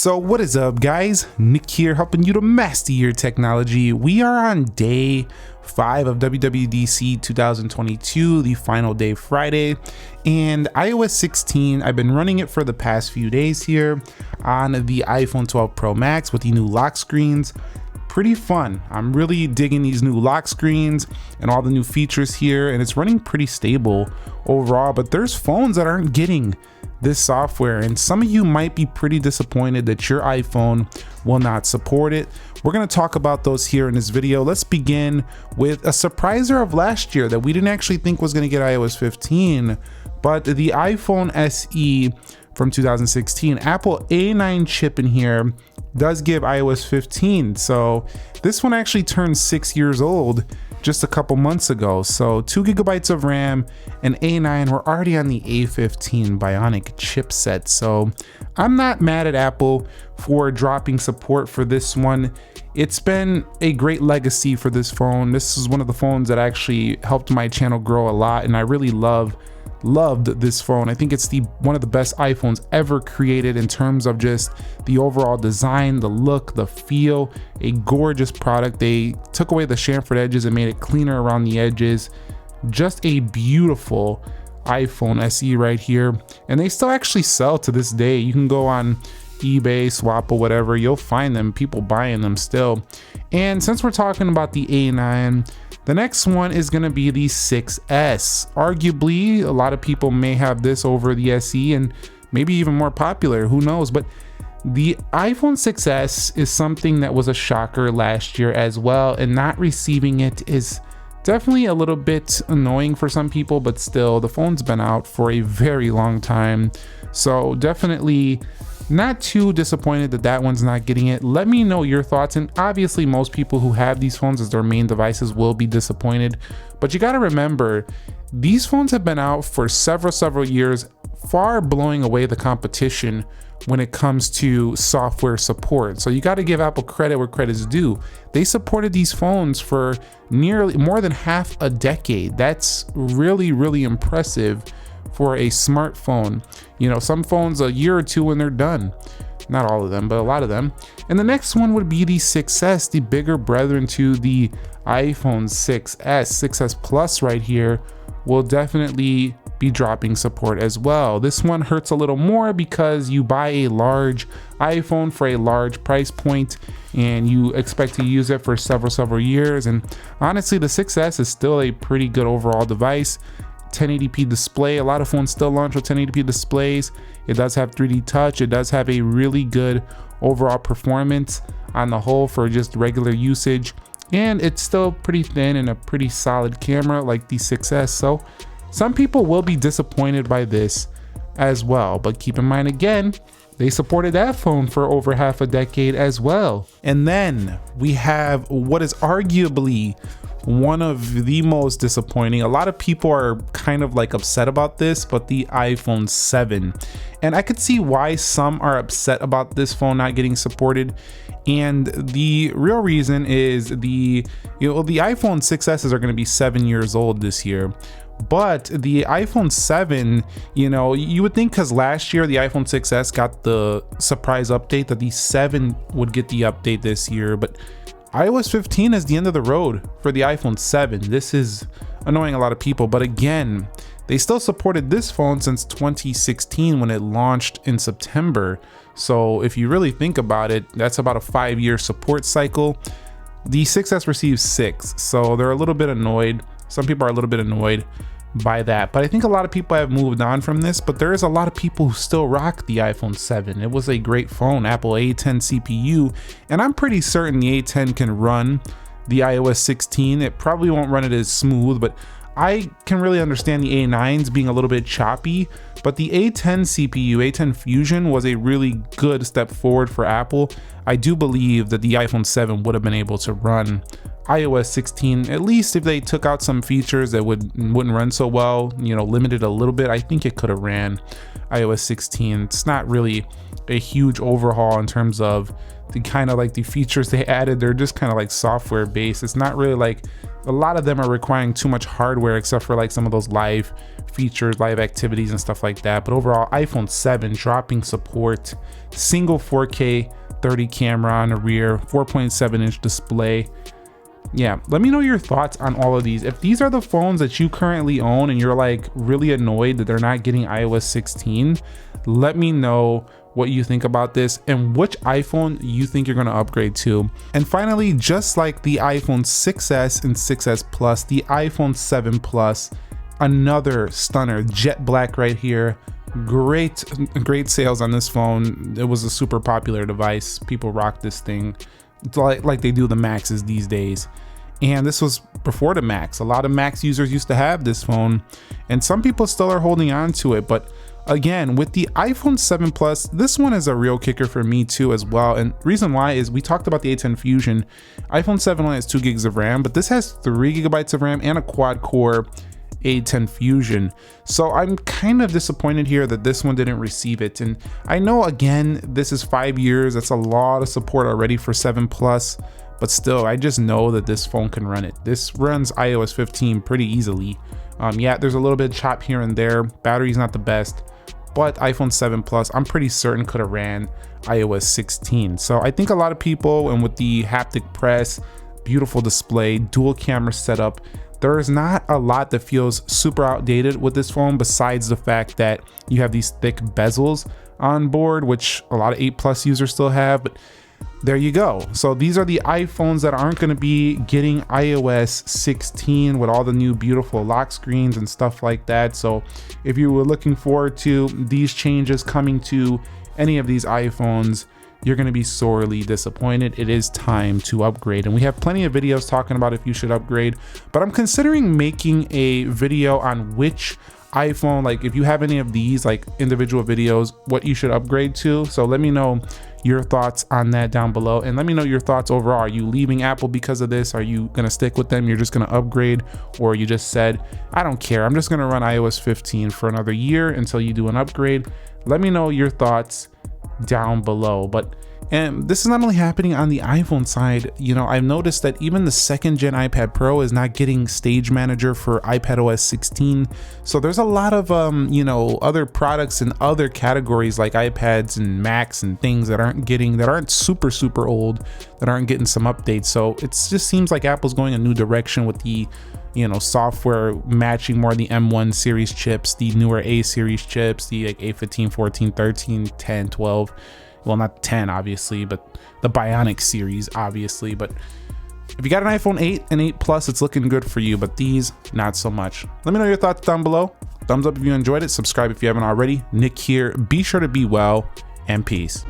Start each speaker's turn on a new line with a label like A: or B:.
A: So what is up, guys? Nick here, helping you to master your technology. We are on day 5 of WWDC 2022, the final day Friday, and iOS 16, I've been running it for the past few days here on the iPhone 12 Pro Max with the new lock screens. Pretty fun. I'm really digging these new lock screens and all the new features here, and it's running pretty stable overall, but there's phones that aren't getting this software, and some of you might be pretty disappointed that your iPhone will not support it. We're going to talk about those here in this video. Let's begin with a surpriser of last year that we didn't actually think was going to get iOS 15, but the iPhone SE from 2016. Apple A9 chip in here does give iOS 15, so this one actually turned 6 years old just a couple months ago. So 2 GB of RAM and A9, we're already on the A15 Bionic chipset. So I'm not mad at Apple for dropping support for this one. It's been a great legacy for this phone. This is one of the phones that actually helped my channel grow a lot, and I really loved this phone. I think it's one of the best iPhones ever created in terms of just the overall design, the look, the feel. A gorgeous product. They took away the chamfered edges and made it cleaner around the edges. Just a beautiful iPhone SE right here, and they still actually sell to this day. You can go on eBay, Swap, or whatever, you'll find them, people buying them still. And since we're talking about the A9, the next one is going to be the 6S. Arguably, a lot of people may have this over the SE, and maybe even more popular, who knows. But the iPhone 6S is something that was a shocker last year as well, and not receiving it is definitely a little bit annoying for some people, but still, the phone's been out for a very long time. So definitely not too disappointed that that one's not getting it. Let me know your thoughts, and obviously most people who have these phones as their main devices will be disappointed, but you got to remember, these phones have been out for several years, far blowing away the competition when it comes to software support. So you got to give Apple credit where credit's due. They supported these phones for nearly more than half a decade. That's really impressive for a smartphone. You know, some phones a year or two and they're done. Not all of them, but a lot of them. And the next one would be the 6S, the bigger brethren to the iPhone 6S. 6S Plus right here will definitely be dropping support as well. This one hurts a little more because you buy a large iPhone for a large price point and you expect to use it for several years. And honestly, the 6S is still a pretty good overall device. 1080p display. A lot of phones still launch with 1080p displays. It does have 3D touch. It does have a really good overall performance on the whole for just regular usage, and it's still pretty thin and a pretty solid camera like the 6S. So some people will be disappointed by this as well, but keep in mind, again, they supported that phone for over half a decade as well. And then we have what is arguably one of the most disappointing. A lot of people are kind of like upset about this, but the iPhone 7. And I could see why some are upset about this phone not getting supported. And the real reason is the iPhone 6Ss are going to be 7 years old this year. But the iPhone 7, you would think because last year the iPhone 6S got the surprise update that the 7 would get the update this year, but iOS 15 is the end of the road for the iPhone 7. This is annoying a lot of people, but again, they still supported this phone since 2016 when it launched in September. So if you really think about it, that's about a 5-year support cycle. The 6S receives 6, so they're a little bit annoyed. Some people are a little bit annoyed by that, but I think a lot of people have moved on from this, but there is a lot of people who still rock the iPhone 7. It was a great phone, Apple A10 CPU, and I'm pretty certain the A10 can run the iOS 16. It probably won't run it as smooth, but I can really understand the A9s being a little bit choppy, but the A10 CPU, A10 Fusion, was a really good step forward for Apple. I do believe that the iPhone 7 would have been able to run iOS 16, at least if they took out some features that wouldn't run so well, you know, limited a little bit, I think it could have ran iOS 16. It's not really a huge overhaul in terms of the kind of like the features they added. They're just kind of like software based. It's not really like, a lot of them are requiring too much hardware, except for like some of those live features, live activities and stuff like that. But overall, iPhone 7 dropping support, single 4K 30 camera on the rear, 4.7-inch display. Yeah, let me know your thoughts on all of these. If these are the phones that you currently own and you're like really annoyed that they're not getting iOS 16, let me know what you think about this and which iPhone you think you're going to upgrade to. And finally, just like the iPhone 6s and 6s Plus, the iPhone 7 Plus, another stunner, jet black right here. Great sales on this phone. It was a super popular device. People rock this thing like they do the Maxes these days. And this was before the Max. A lot of Max users used to have this phone, and some people still are holding on to it. But again, with the iPhone 7 Plus, this one is a real kicker for me too as well. And reason why is we talked about the A10 Fusion. iPhone 7 only has 2 gigs of RAM, but this has 3 gigabytes of RAM and a quad core A10 Fusion. So I'm kind of disappointed here that this one didn't receive it. And I know, again, this is 5 years. That's a lot of support already for 7 Plus, but still, I just know that this phone can run it. This runs iOS 15 pretty easily. Yeah, there's a little bit of chop here and there. Battery's not the best, but iPhone 7 Plus, I'm pretty certain could have ran iOS 16. So I think a lot of people, and with the haptic press, beautiful display, dual camera setup, there is not a lot that feels super outdated with this phone, besides the fact that you have these thick bezels on board, which a lot of 8 Plus users still have. But there you go. So these are the iPhones that aren't going to be getting iOS 16 with all the new beautiful lock screens and stuff like that. So if you were looking forward to these changes coming to any of these iPhones, you're going to be sorely disappointed. It is time to upgrade, and we have plenty of videos talking about if you should upgrade, but I'm considering making a video on which iPhone, like if you have any of these like individual videos, what you should upgrade to. So let me know your thoughts on that down below, and let me know your thoughts overall. Are you leaving Apple because of this? Are you going to stick with them? You're just going to upgrade, or you just said, I don't care, I'm just going to run iOS 15 for another year until you do an upgrade? Let me know your thoughts down below. And this is not only happening on the iPhone side. You know, I've noticed that even the 2nd gen iPad Pro is not getting Stage Manager for iPadOS 16. So there's a lot of you know, other products in other categories like iPads and Macs and things that aren't super old, that aren't getting some updates. So it just seems like Apple's going a new direction with the, you know, software matching more the M1 series chips, the newer A series chips, the like A15, 14, 13, 10, 12. Well, not 10 obviously, but the Bionic series obviously. But if you got an iPhone 8 and 8 Plus, it's looking good for you, but these, not so much. Let me know your thoughts down below. Thumbs up if you enjoyed it. Subscribe if you haven't already. Nick here. Be sure to be well, and peace.